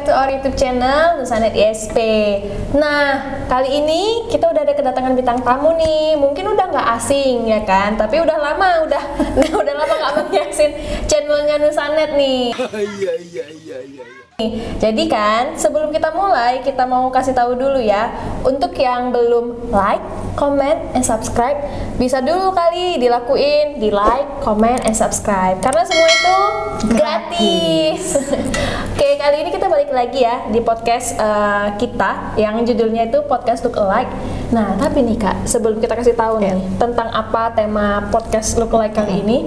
to our YouTube channel Nusanet ISP. Nah, kali ini kita udah ada kedatangan bintang tamu nih. Mungkin udah nggak asing ya kan, tapi udah lama nggak menghiasin channelnya Nusanet nih. Iya. Jadi kan, sebelum kita mulai, kita mau kasih tahu dulu ya, untuk yang belum like, comment, and subscribe, bisa dulu kali dilakuin, di like, comment, and subscribe, karena semua itu gratis. Oke, kali ini kita balik lagi ya di podcast kita yang judulnya itu Podcast Look Alike. Nah, tapi nih Kak, sebelum kita kasih tahu nih tentang apa tema podcast Look Alike kali ini,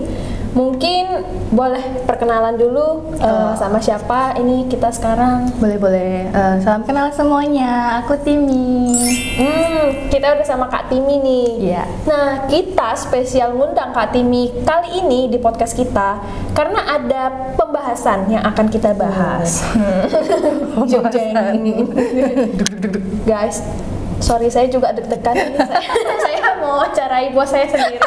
mungkin boleh perkenalan dulu sama siapa ini kita sekarang. Boleh. Salam kenal semuanya, aku Timi. Kita udah sama Kak Timi nih. Iya. Nah, kita spesial ngundang Kak Timi kali ini di podcast kita karena ada pembahasan yang akan kita bahas. Guys, sorry saya juga deg-degan ini. Saya mau wawancarai bos saya sendiri.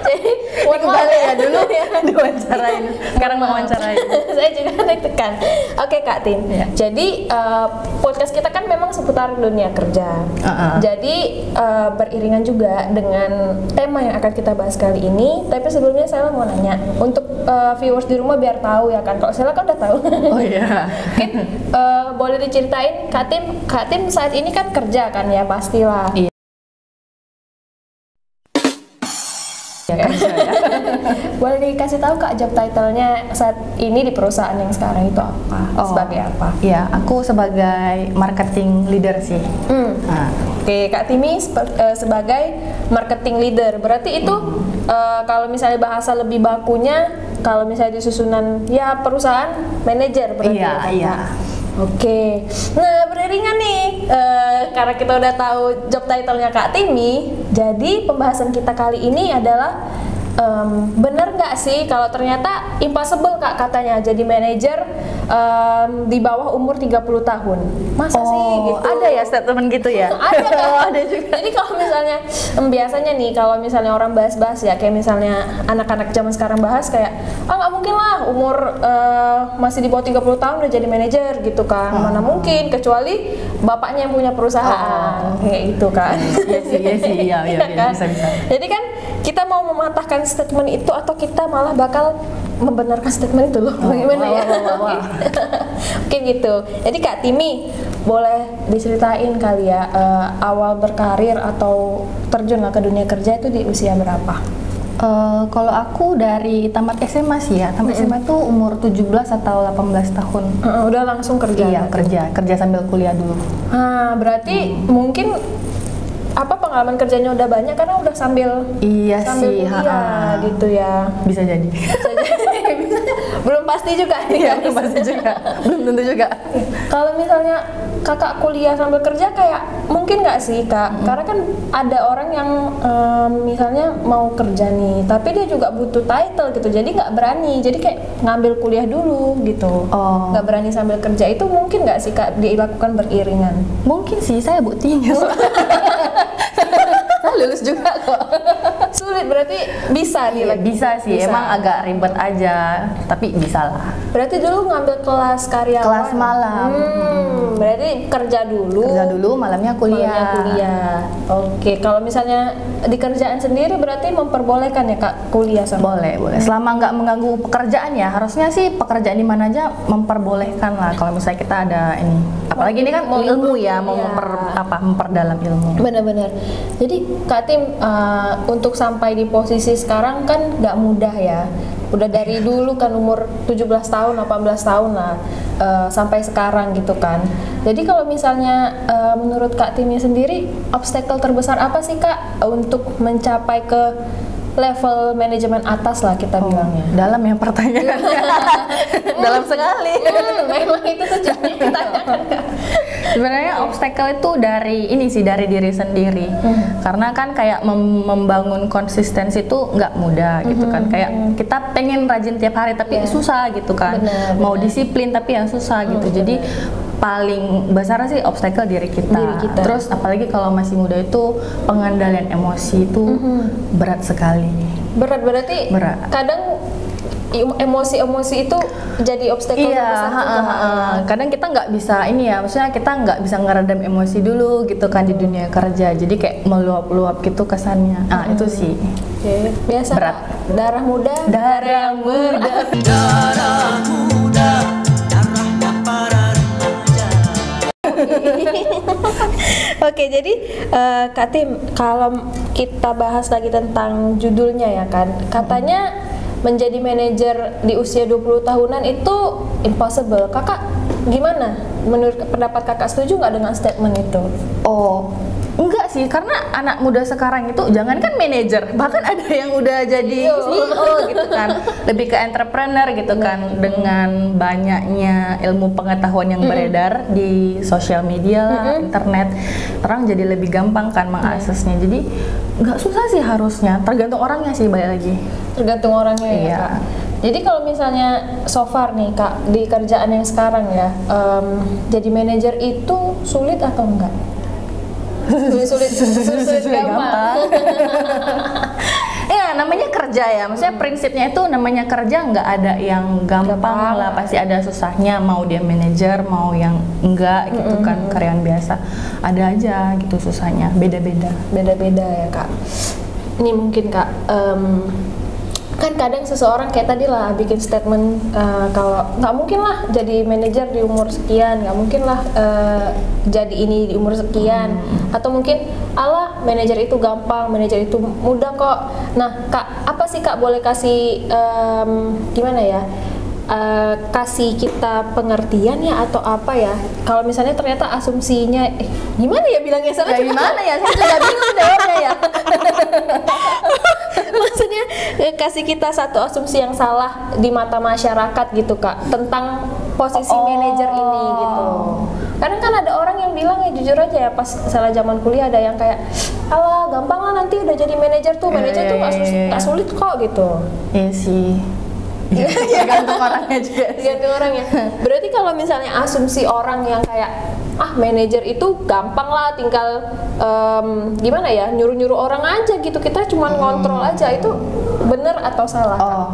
Jadi kembali ya dulu diwawancarain. Sekarang mau wawancarain. Saya juga deg-degan. Oke Kak Tim. Ya. Jadi podcast kita kan memang seputar dunia kerja. Jadi beriringan juga dengan tema yang akan kita bahas kali ini. Tapi sebelumnya saya mau nanya untuk viewers di rumah biar tahu ya kan. Kalau saya kan udah tahu. Oh iya. Mungkin boleh diceritain Kak Tim saat ini kan kerja kan ya pastilah. Iya. Boleh dikasih tahu Kak job title-nya saat ini di perusahaan yang sekarang itu apa? Sebagai apa? Iya, aku sebagai marketing leader sih. Oke, Kak Timi sebagai marketing leader. Berarti itu kalau misalnya bahasa lebih bakunya, kalau misalnya di susunan ya perusahaan manajer berarti. Iya. Oke, nah beriringan nih, karena kita udah tahu job title-nya Kak Timi, jadi pembahasan kita kali ini adalah bener nggak sih kalau ternyata impossible Kak katanya jadi manajer di bawah umur 30 tahun. Masa sih gitu? Ada ya statement gitu ya? Ada Kak. Ada juga. Jadi kalau misalnya biasanya nih kalau misalnya orang bahas-bahas ya kayak misalnya anak-anak zaman sekarang bahas kayak nggak mungkin lah umur masih di bawah 30 tahun udah jadi manajer gitu kan. Mana mungkin kecuali bapaknya yang punya perusahaan kayak gitu kan. Iya kan? Bisa. Jadi kan kita mau mematahkan statement itu atau kita malah bakal membenarkan statement itu loh. Bagaimana ya? Oke gitu. Jadi Kak Timi boleh diceritain kali ya awal berkarir atau terjun lah ke dunia kerja itu di usia berapa? Kalau aku dari tamat SMA sih ya, tamat SMA tuh umur 17 atau 18 tahun. Udah langsung kerja? Iya, kerja sambil kuliah dulu. Berarti mungkin pengalaman kerjanya udah banyak karena udah sambil kuliah gitu ya. Bisa jadi. Belum pasti juga nih. Iya, belum pasti juga. Belum tentu juga. Kalau misalnya Kakak kuliah sambil kerja kayak mungkin nggak sih Kak? Karena kan ada orang yang misalnya mau kerja nih, tapi dia juga butuh title gitu, jadi nggak berani, jadi kayak ngambil kuliah dulu gitu. Nggak berani sambil kerja, itu mungkin nggak sih Kak dilakukan beriringan? Mungkin sih, saya buktinya. Saya lulus juga kok. Sulit berarti bisa nih? Bisa sih, emang agak ribet aja, tapi bisa lah. Berarti dulu ngambil kelas karyawan? Kelas malam. Berarti kerja dulu, malamnya kuliah. Oke, kalau misalnya di kerjaan sendiri berarti memperbolehkan ya Kak kuliah sama? Boleh. Selama nggak mengganggu pekerjaan ya, harusnya sih pekerjaan di mana aja memperbolehkan lah. Kalau misalnya kita ada ini, apalagi ini kan mau ilmu ya, mau memperdalam ilmu. Benar-benar. Jadi Kak Tim untuk sampai di posisi sekarang kan nggak mudah ya. Udah dari dulu kan umur 17 tahun, 18 tahun lah sampai sekarang gitu kan. Jadi kalau misalnya menurut Kak Timnya sendiri, obstacle terbesar apa sih Kak untuk mencapai ke level manajemen atas lah kita bilangnya? Dalam yang pertanyaannya. Dalam sekali. Memang itu tujuannya ditanyakan Kak. Sebenarnya obstacle itu dari diri sendiri. Karena kan kayak membangun konsistensi itu nggak mudah gitu kan. Kayak kita pengen rajin tiap hari tapi susah gitu kan. Mau disiplin tapi yang susah gitu. Jadi paling besar sih obstacle diri kita. Terus apalagi kalau masih muda itu pengendalian emosi itu berat sekali. Berarti kadang emosi-emosi itu jadi obstacle Iya, terbesar juga. kadang kita nggak bisa ini ya, maksudnya kita nggak bisa ngeredam emosi dulu gitu kan di dunia kerja, jadi kayak meluap-luap gitu kesannya. Itu sih. Oke, biasa Berat. Kak. Darah muda, Darah muda. Oke, jadi Kak Tim, kalau kita bahas lagi tentang judulnya ya kan, katanya menjadi manajer di usia 20 tahunan itu impossible. Kakak gimana? Menurut pendapat kakak, setuju nggak dengan statement itu? Oh, enggak sih, karena anak muda sekarang itu jangankan manajer, bahkan ada yang udah jadi CEO gitu kan, lebih ke entrepreneur gitu kan, dengan banyaknya ilmu pengetahuan yang beredar di sosial media lah, internet, orang jadi lebih gampang kan mengaksesnya. Jadi nggak susah sih harusnya, tergantung orangnya sih, balik lagi. Tergantung orangnya ya, Iya. Kak. Jadi kalau misalnya so far nih Kak, di kerjaan yang sekarang ya, jadi manajer itu sulit atau enggak? Sulit gampang. Ya namanya kerja ya, maksudnya prinsipnya itu namanya kerja, nggak ada yang gampang lah, pasti ada susahnya, mau dia manajer mau yang enggak gitu kan, karyawan biasa ada aja gitu susahnya, beda-beda Ya Kak. Ini mungkin Kak, kan kadang seseorang kayak tadi lah bikin statement kalau nggak mungkin lah jadi manajer di umur sekian, nggak mungkin lah jadi ini di umur sekian, atau mungkin alah manajer itu gampang, manajer itu mudah kok. Nah Kak, apa sih Kak boleh kasih gimana ya, kasih kita pengertian ya atau apa ya, kalau misalnya ternyata asumsinya gimana ya bilangnya, ya gimana ya, saya juga bingung jawabnya ya. Maksudnya kasih kita satu asumsi yang salah di mata masyarakat gitu Kak, tentang posisi manajer ini gitu. Kadang kan ada orang yang bilang ya, jujur aja ya, pas salah zaman kuliah ada yang kayak alah gampang lah nanti udah jadi manajer tuh, manajer tuh nggak sulit kok gitu. Iya sih. Tergantung orangnya juga. Tergantung orangnya. Berarti kalau misalnya asumsi orang yang kayak manajer itu gampang lah, tinggal gimana ya, nyuruh-nyuruh orang aja gitu, kita cuma ngontrol aja, itu bener atau salah? Oh,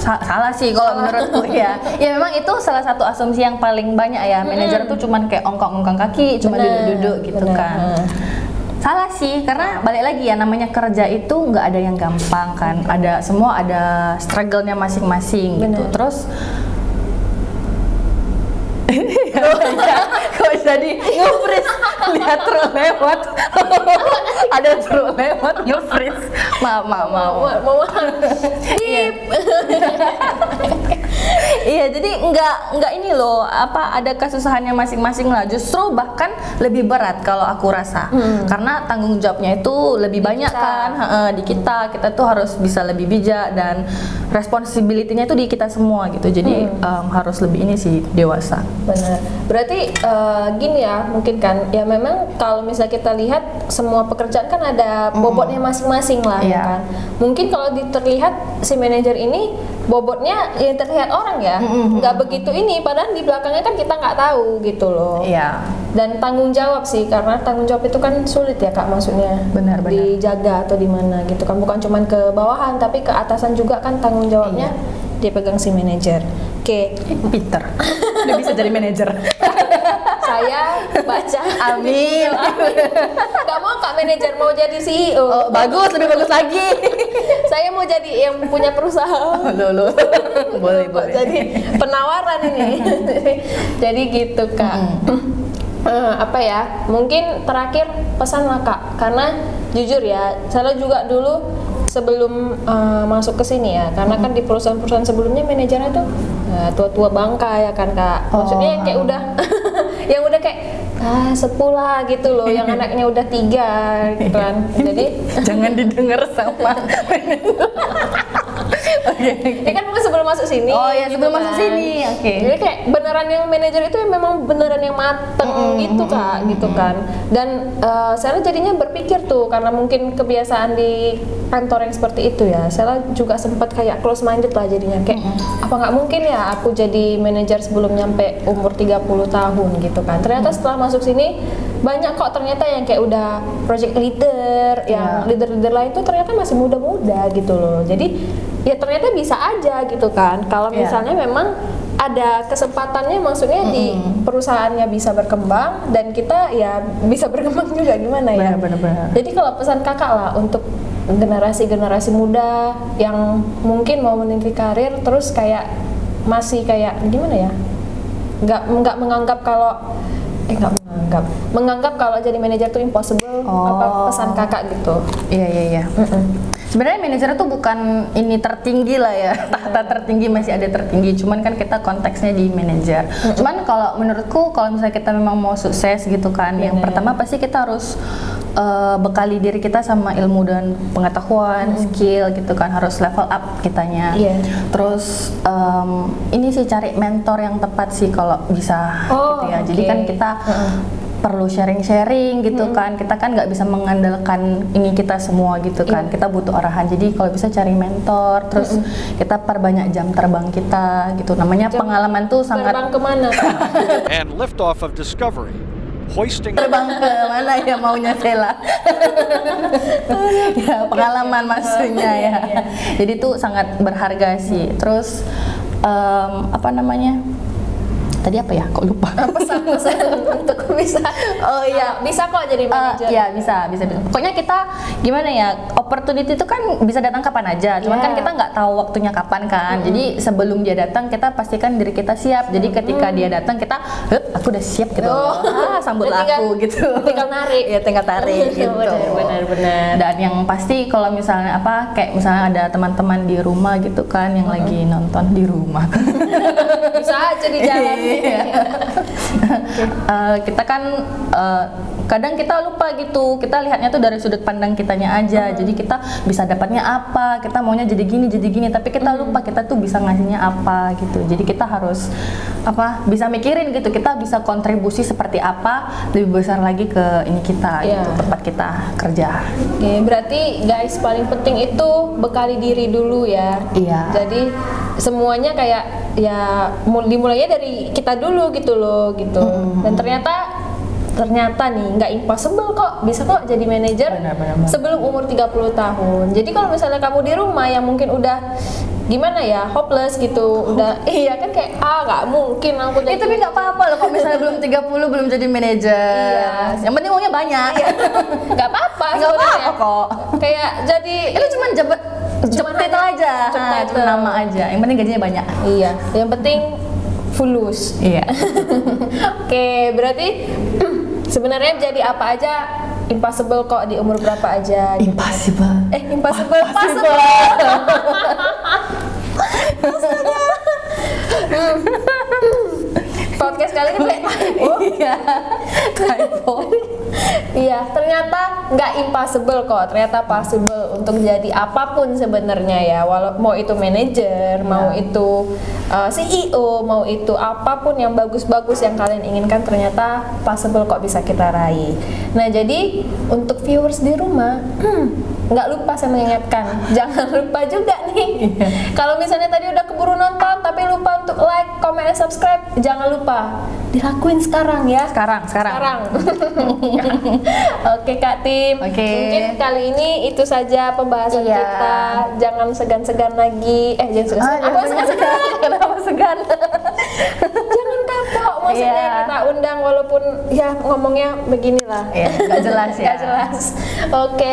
salah sih kalau menurutku ya. Ya memang itu salah satu asumsi yang paling banyak ya, manajer tuh cuman kayak ongkang-ongkang kaki, cuma duduk-duduk gitu kan. Salah sih, karena balik lagi ya, namanya kerja itu nggak ada yang gampang kan, ada semua ada struggle-nya masing-masing gitu. Terus kok jadi nge-freeze, lihat truk lewat. Ada truk lewat nge-freeze. Mau Iya, jadi nggak ini loh, apa, ada kesusahannya masing-masing lah. Justru bahkan lebih berat kalau aku rasa, karena tanggung jawabnya itu lebih banyak kan di kita tuh harus bisa lebih bijak, dan responsibility-nya itu di kita semua gitu. Jadi harus lebih ini sih, dewasa. Benar. Berarti gini ya, mungkin kan ya, memang kalau misalnya kita lihat semua pekerjaan kan ada bobotnya masing-masing lah ya kan. Mungkin kalau terlihat si manajer ini bobotnya yang terlihat orang ya nggak begitu ini, padahal di belakangnya kan kita nggak tahu gitu loh. Iya. Dan tanggung jawab sih, karena tanggung jawab itu kan sulit ya Kak, maksudnya Benar. dijaga atau di mana gitu kan, bukan cuman ke bawahan tapi ke atasan juga kan tanggung jawabnya dipegang si manajer. Oke. Peter udah bisa jadi manajer. Saya baca. Amin. Gak mau Kak manajer, mau jadi CEO. Oh, bagus, lebih bagus lagi. Saya mau jadi yang punya perusahaan. Loh. boleh. Jadi penawaran ini. Jadi gitu Kak. Apa ya? Mungkin terakhir pesan lah Kak, karena jujur ya, saya juga dulu sebelum masuk ke sini ya, karena kan di perusahaan-perusahaan sebelumnya manajernya tuh tua-tua bangka ya kan Kak. Maksudnya yang kayak udah yang udah kayak sepuh lah gitu loh, yang anaknya udah 3 gitu kan. Jadi jangan didengar sama. Ini kan sebelum masuk sini. Oh ya, gitu sebelum kan. masuk sini. Oke. Jadi kayak beneran yang manajer itu yang memang beneran yang mateng gitu Kak, gitu kan. Dan saya jadinya berpikir tuh, karena mungkin kebiasaan di kantor yang seperti itu ya, saya juga sempat kayak close minded lah jadinya, kayak apa nggak mungkin ya aku jadi manajer sebelum nyampe umur 30 tahun gitu kan. Ternyata setelah masuk sini banyak kok ternyata yang kayak udah project leader, yang leader-leader lain tuh ternyata masih muda-muda gitu loh. Jadi ya ternyata bisa aja gitu kan. Kalau misalnya memang ada kesempatannya, maksudnya di perusahaannya bisa berkembang dan kita ya bisa berkembang juga, gimana ya. Benar-benar. Jadi kalau pesan kakak lah untuk generasi muda yang mungkin mau meniti karir terus kayak masih kayak gimana ya, nggak menganggap kalau menganggap kalau jadi manajer tuh impossible. Apa pesan kakak gitu? Iya. Sebenarnya manajer itu bukan ini tertinggi lah ya, tahta tertinggi, masih ada tertinggi, cuman kan kita konteksnya di manajer. Cuman kalau menurutku kalau misalnya kita memang mau sukses gitu kan, yang pertama pasti kita harus bekali diri kita sama ilmu dan pengetahuan, skill gitu kan, harus level up kitanya. Terus ini sih cari mentor yang tepat sih kalau bisa gitu ya. Jadi kan kita perlu sharing gitu kan, kita kan nggak bisa mengandalkan ini kita semua gitu kan, kita butuh arahan. Jadi kalau bisa cari mentor, terus kita perbanyak jam terbang kita gitu, namanya pengalaman tuh sangat. Terbang kemana? And liftoff of Discovery, hoisting. Terbang ke mana ya maunya Sheila? Ya pengalaman maksudnya ya. Jadi tuh sangat berharga sih. Terus apa namanya? Tadi apa ya? Kok lupa? Pesan-pesan untuk bisa. Oh iya, bisa kok jadi manajer. Iya bisa. Pokoknya kita gimana ya? Opportunity itu kan bisa datang kapan aja. Cuman kan kita nggak tahu waktunya kapan kan. Jadi sebelum dia datang kita pastikan diri kita siap. Jadi ketika dia datang kita, aku udah siap gitu. Sambut aku gitu. Tinggal narik. Ya tinggal tarik gitu. Benar. Dan yang pasti kalau misalnya kayak misalnya ada teman-teman di rumah gitu kan yang lagi nonton di rumah. Bisa aja di jalan. Kita kan kadang kita lupa gitu, kita lihatnya tuh dari sudut pandang kitanya aja. Jadi kita bisa dapatnya apa, kita maunya jadi gini, tapi kita lupa kita tuh bisa ngasihnya apa gitu. Jadi kita harus bisa mikirin gitu, kita bisa kontribusi seperti apa lebih besar lagi ke ini kita gitu, tempat kita kerja. Oke, berarti guys paling penting itu bekali diri dulu ya. Jadi semuanya kayak ya dimulainya dari kita dulu gitu loh gitu. Dan ternyata nih nggak impossible kok, bisa kok jadi manajer sebelum umur 30 tahun. Jadi kalau misalnya kamu di rumah yang mungkin udah gimana ya, hopeless gitu, udah kan kayak nggak mungkin aku jadi. Tapi nggak apa-apa loh kalau misalnya belum 30 belum jadi manajer. Yang penting uangnya banyak. Nggak apa-apa kok. Kayak jadi itu cuma jabat title aja, itu nama aja. Yang penting gajinya banyak. Iya, yang penting fulus. Iya. Oke, berarti sebenarnya jadi apa aja impossible kok di umur berapa aja. Impossible. Impossible. Podcast kali ini typo. Iya, ternyata nggak impossible kok, ternyata possible untuk jadi apapun sebenarnya ya. Walau mau itu manajer, mau itu CEO, mau itu apapun yang bagus-bagus yang kalian inginkan, ternyata possible kok bisa kita raih. Nah, jadi untuk viewers di rumah, nggak lupa saya mengingatkan, jangan lupa juga nih. Kalau misalnya tadi udah keburu nonton tapi lupa untuk like, comment, dan subscribe, jangan lupa dilakuin sekarang ya. Sekarang. Oke Kak Tim, mungkin kali ini itu saja pembahasan kita. Jangan segan-segan lagi. Jangan segan-segan. Kenapa segan? Jangan kapok, maksudnya kita undang walaupun ya ngomongnya beginilah. Nggak jelas ya. Nggak jelas. Oke,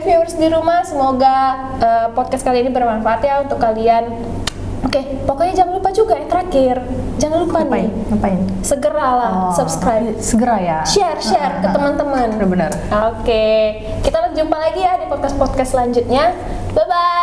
viewers di rumah, semoga podcast kali ini bermanfaat ya untuk kalian. Oke, pokoknya jangan lupa juga yang terakhir, jangan lupa ngapain? Segeralah subscribe. Segera ya. Share ke teman-teman. Benar. Oke, kita jumpa lagi ya di podcast selanjutnya. Bye bye.